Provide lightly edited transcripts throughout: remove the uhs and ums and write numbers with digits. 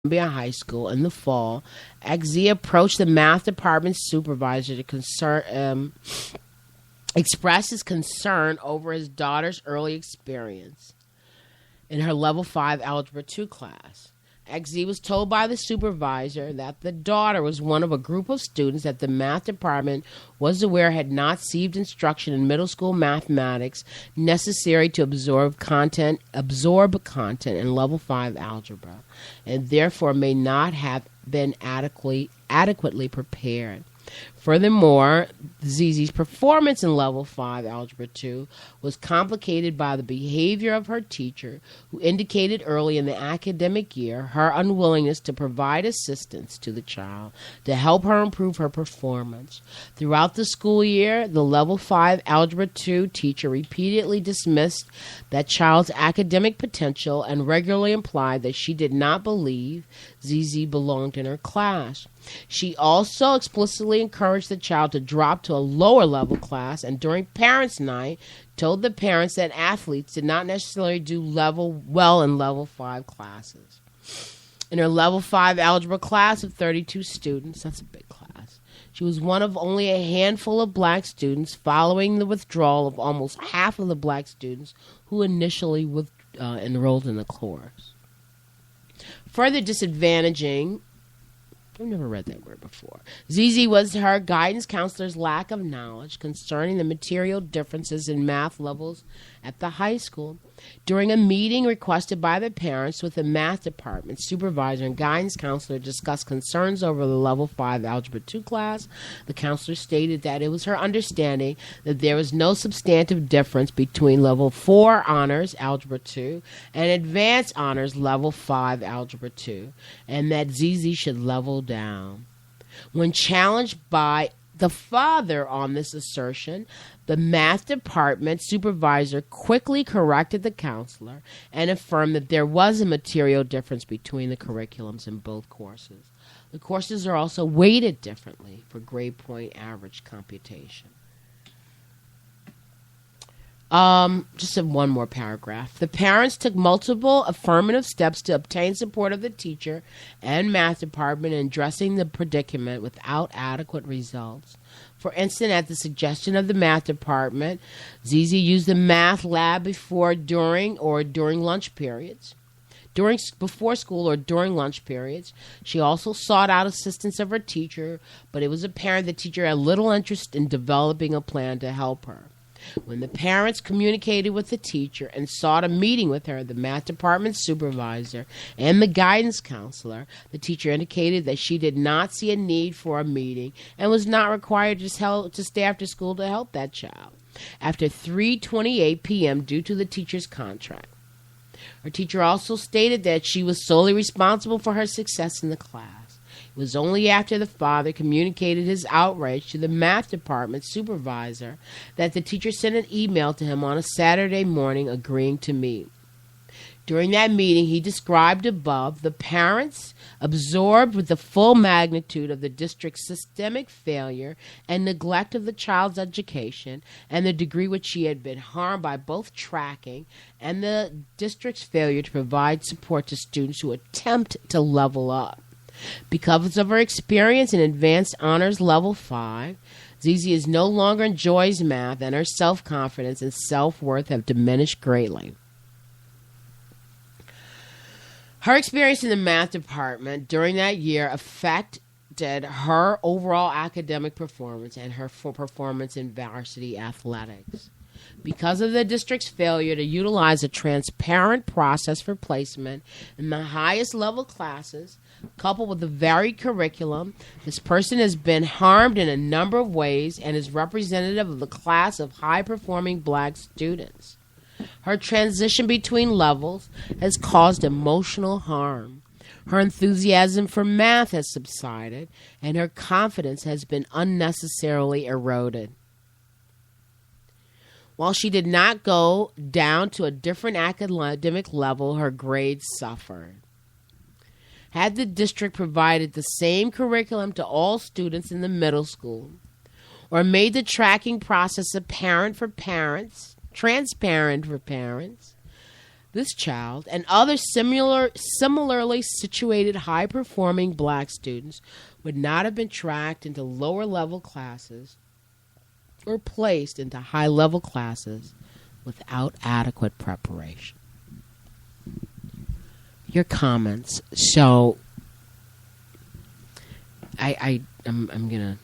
Columbia High School in the fall, XZ approached the math department supervisor to express his concern over his daughter's early experience in her Level 5 Algebra 2 class. XZ was told by the supervisor that the daughter was one of a group of students that the math department was aware had not received instruction in middle school mathematics necessary to absorb content in Level 5 algebra, and therefore may not have been adequately prepared. Furthermore, Zizi's performance in Level 5 Algebra 2 was complicated by the behavior of her teacher, who indicated early in the academic year her unwillingness to provide assistance to the child to help her improve her performance. Throughout the school year, the Level 5 Algebra 2 teacher repeatedly dismissed that child's academic potential and regularly implied that she did not believe Zizi belonged in her class. She also explicitly encouraged the child to drop to a lower level class, and during Parents' Night told the parents that athletes did not necessarily do well in Level 5 classes. In her Level 5 algebra class of 32 students, that's a big class, she was one of only a handful of black students, following the withdrawal of almost half of the black students who initially enrolled in the course. Further disadvantaging, I've never read that word before, Zizi was her guidance counselor's lack of knowledge concerning the material differences in math levels at the high school. During a meeting requested by the parents with the math department, supervisor and guidance counselor discussed concerns over the Level 5 Algebra 2 class. The counselor stated that it was her understanding that there was no substantive difference between Level 4 Honors Algebra 2 and Advanced Honors Level 5 Algebra 2, and that Zizi should level down. When challenged by the father on this assertion, the math department supervisor quickly corrected the counselor and affirmed that there was a material difference between the curriculums in both courses. The courses are also weighted differently for grade point average computation. Just one more paragraph. The parents took multiple affirmative steps to obtain support of the teacher and math department in addressing the predicament without adequate results. For instance, at the suggestion of the math department, Zizi used the math lab during lunch periods. Before school or during lunch periods. She also sought out assistance of her teacher, but it was apparent the teacher had little interest in developing a plan to help her. When the parents communicated with the teacher and sought a meeting with her, the math department supervisor, and the guidance counselor, the teacher indicated that she did not see a need for a meeting and was not required to stay after school to help that child after 3:28 p.m. due to the teacher's contract. Her teacher also stated that she was solely responsible for her success in the class. It was only after the father communicated his outrage to the math department supervisor that the teacher sent an email to him on a Saturday morning agreeing to meet. During that meeting, he described above the parents, absorbed with the full magnitude of the district's systemic failure and neglect of the child's education and the degree which she had been harmed by both tracking and the district's failure to provide support to students who attempt to level up. Because of her experience in Advanced Honors Level 5, Zizi no longer enjoys math, and her self-confidence and self-worth have diminished greatly. Her experience in the math department during that year affected her overall academic performance and her performance in varsity athletics. Because of the district's failure to utilize a transparent process for placement in the highest level classes, coupled with a varied curriculum, this person has been harmed in a number of ways and is representative of the class of high-performing black students. Her transition between levels has caused emotional harm. Her enthusiasm for math has subsided, and her confidence has been unnecessarily eroded. While she did not go down to a different academic level, her grades suffered. Had the district provided the same curriculum to all students in the middle school, or made the tracking process transparent for parents, This child and other similarly situated high-performing black students would not have been tracked into lower-level classes or placed into high-level classes without adequate preparation. Your comments. So, I'm gonna.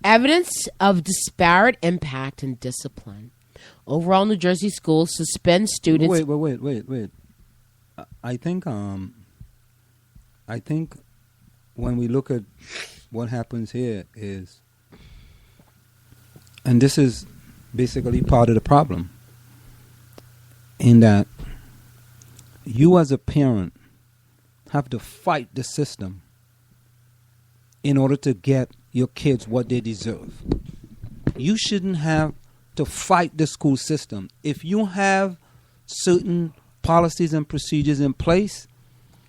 Evidence of disparate impact and discipline. Overall, New Jersey schools suspend students. Wait. I think when we look at what happens here is, and this is basically part of the problem, in that you as a parent have to fight the system in order to get your kids what they deserve. You shouldn't have to fight the school system. If you have certain policies and procedures in place,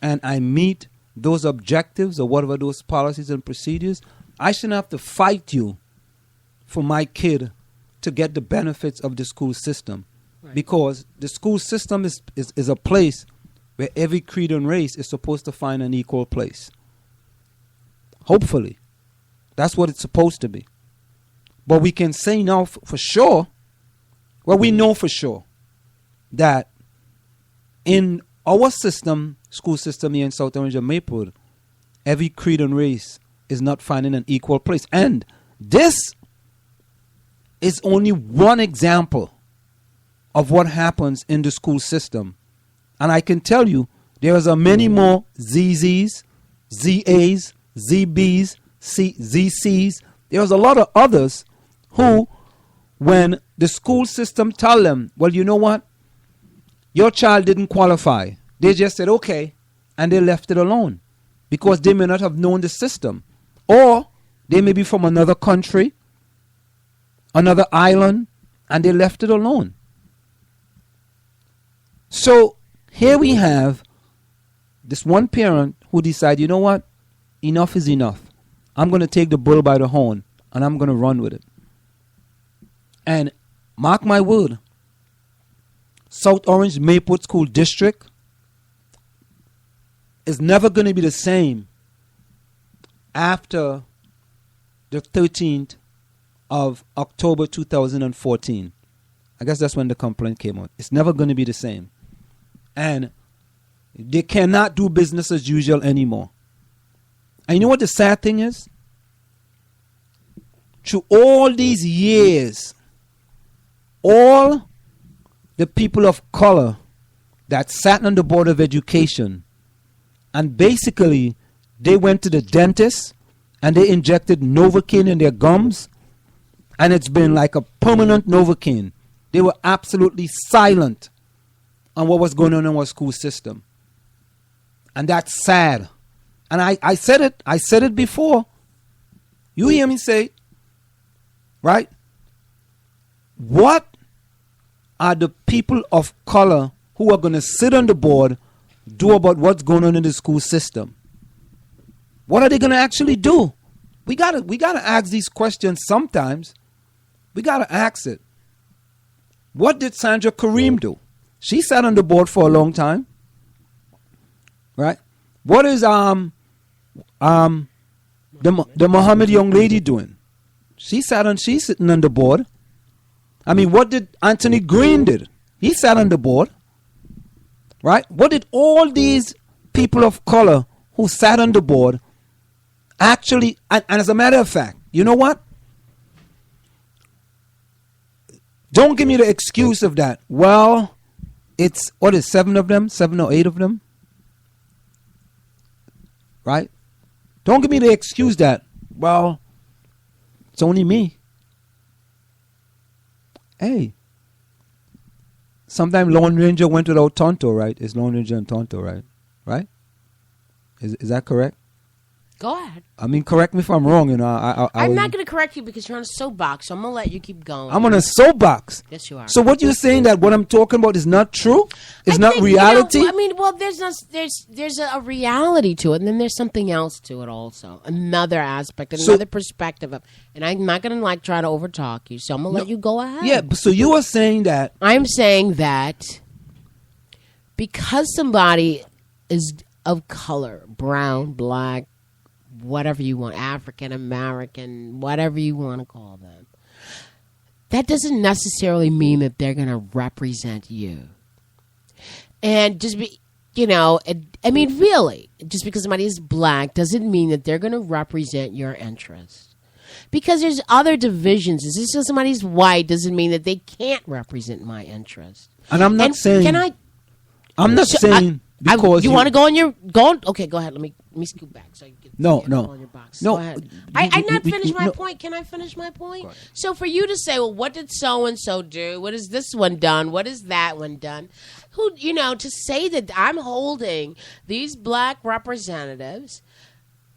and I meet those objectives or whatever those policies and procedures, I shouldn't have to fight you for my kid to get the benefits of the school system. Right. Because the school system is a place where every creed and race is supposed to find an equal place. Hopefully. That's what it's supposed to be. But we can say now for sure, well, we know for sure that in our system, school system here in South Orange and Maplewood, every creed and race is not finding an equal place. And this is only one example of what happens in the school system. And I can tell you, there are many more ZZs, ZAs, ZBs, ZCs. There's a lot of others who, when the school system tell them, well, you know what? Your child didn't qualify. They just said, okay, and they left it alone because they may not have known the system. Or they may be from another country, another island, and they left it alone. So here we have this one parent who decided, you know what? Enough is enough. I'm going to take the bull by the horn and I'm going to run with it. And mark my word, South Orange Maplewood School District is never going to be the same after the 13th of October 2014. I guess that's when the complaint came out. It's never going to be the same. And they cannot do business as usual anymore. And you know what the sad thing is? Through all these years, all the people of color that sat on the Board of Education, and basically they went to the dentist and they injected Novocaine in their gums, and it's been like a permanent Novocaine. They were absolutely silent on what was going on in our school system. And that's sad. And I said it before. You hear me say, right? What are the people of color who are going to sit on the board do about what's going on in the school system? What are they going to actually do? We gotta ask these questions sometimes. We gotta ask it. What did Sandra Kareem do? She sat on the board for a long time, right? What is the Muhammad young lady doing? She's sitting on the board. I mean, what did Anthony Green did? He sat on the board, right? What did all these people of color who sat on the board actually, and as a matter of fact, you know what? Don't give me the excuse of that. Well, it's, what is 7 of them? 7 or 8 of them? Right? Don't give me the excuse that, well, it's only me. Hey, sometimes Lone Ranger went without Tonto, right? It's Lone Ranger and Tonto, right? Right? Is that correct? Go ahead. I mean, correct me if I'm wrong. You know, I'm not going to correct you because you're on a soapbox, so I'm going to let you keep going. I'm on a soapbox. Yes, you are. So what you're saying that what I'm talking about is not true? Is not reality? You know, I mean, well, there's a reality to it, and then there's something else to it also. Another aspect, another perspective of. And I'm not going to try to overtalk you, so I'm going to let you go ahead. Yeah. So you are saying that? I'm saying that because somebody is of color, brown, black, whatever you want, African American, whatever you want to call them, that doesn't necessarily mean that they're going to represent you. And just be, I mean, really, just because somebody is black doesn't mean that they're going to represent your interests. Because there's other divisions. Just because somebody's white doesn't mean that they can't represent my interests. And I'm not saying. I'm not saying. Because you want to go on your okay, go ahead. Let me scoot back so you can get on your box. No. Go ahead. I not finished my point. Can I finish my point? So for you to say, well, what did so and so do? What has this one done? What has that one done? Who to say that I'm holding these black representatives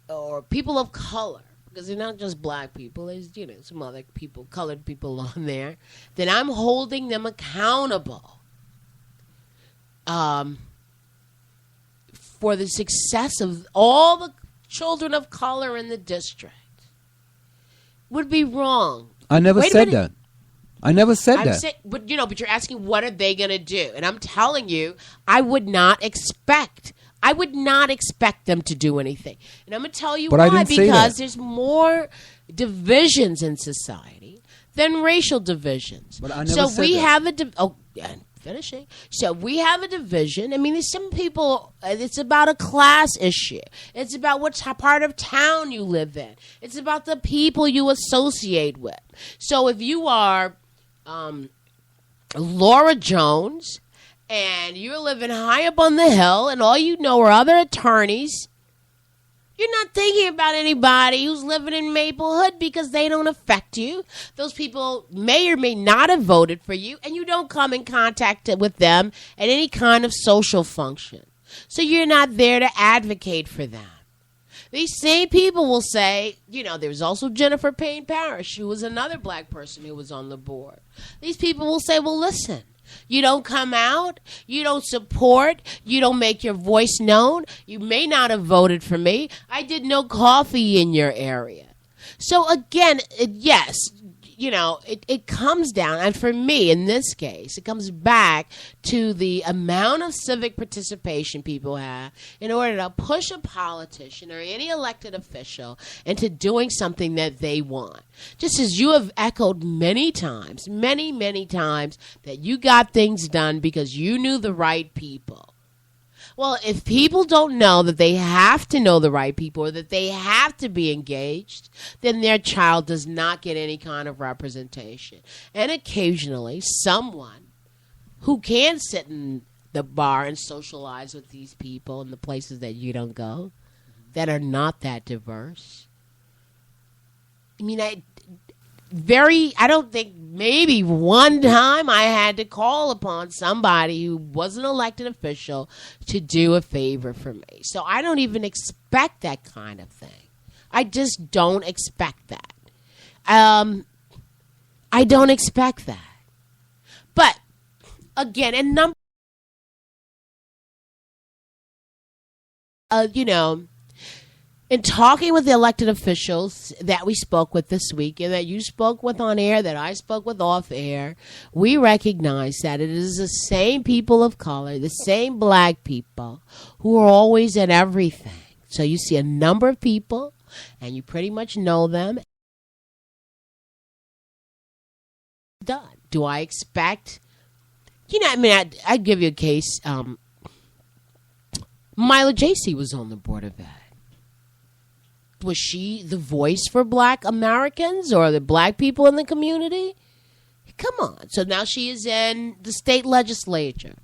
or people of color, because they're not just black people, there's some other people, colored people on there, then I'm holding them accountable. For the success of all the children of color in the district would be wrong. I never said that. I never said that. But you're asking what are they going to do? And I'm telling you, I would not expect them to do anything. And I'm going to tell you why. Because there's more divisions in society than racial divisions. But I never said that. Finishing. So we have a division. I mean, there's some people, it's about a class issue. It's about what part of town you live in. It's about the people you associate with. So if you are Laura Jones and you're living high up on the hill and all you know are other attorneys, you're not thinking about anybody who's living in Maplewood because they don't affect you. Those people may or may not have voted for you, and you don't come in contact with them at any kind of social function. So you're not there to advocate for them. These same people will say, there was also Jennifer Payne Parrish, who was another black person who was on the board. These people will say, well, listen, you don't come out, you don't support, you don't make your voice known, you may not have voted for me, I did no coffee in your area. So again, yes, it comes down, and for me, in this case, it comes back to the amount of civic participation people have in order to push a politician or any elected official into doing something that they want. Just as you have echoed many times, many times, that you got things done because you knew the right people. Well, if people don't know that they have to know the right people or that they have to be engaged, then their child does not get any kind of representation. And occasionally, someone who can sit in the bar and socialize with these people in the places that you don't go, that are not that diverse. I mean, I don't think maybe one time I had to call upon somebody who was an elected official to do a favor for me. So I don't even expect that kind of thing. I just don't expect that. I don't expect that. But again, in number, in talking with the elected officials that we spoke with this week and that you spoke with on air, that I spoke with off air, we recognize that it is the same people of color, the same black people who are always at everything. So you see a number of people and you pretty much know them. Done. Do I expect, I'd give you a case. Myla J.C. was on the Board of Ed. Was she the voice for black Americans or the black people in the community? Come on. So now she is in the state legislature.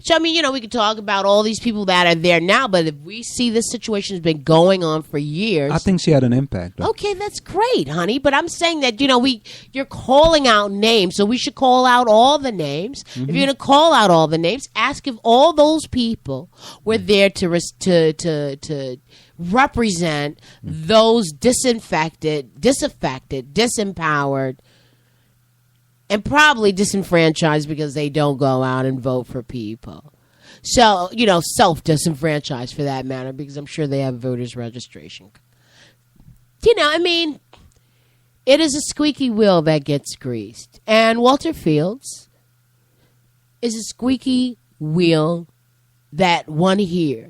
So, I mean, we could talk about all these people that are there now, but if we see this situation has been going on for years. I think she had an impact. Though. Okay, that's great, honey. But I'm saying that, you're calling out names, so we should call out all the names. If you're going to call out all the names, ask if all those people were there to represent those disaffected, disempowered, and probably disenfranchised because they don't go out and vote for people. So, self-disenfranchised for that matter, because I'm sure they have voters registration. It is a squeaky wheel that gets greased. And Walter Fields is a squeaky wheel that one hears.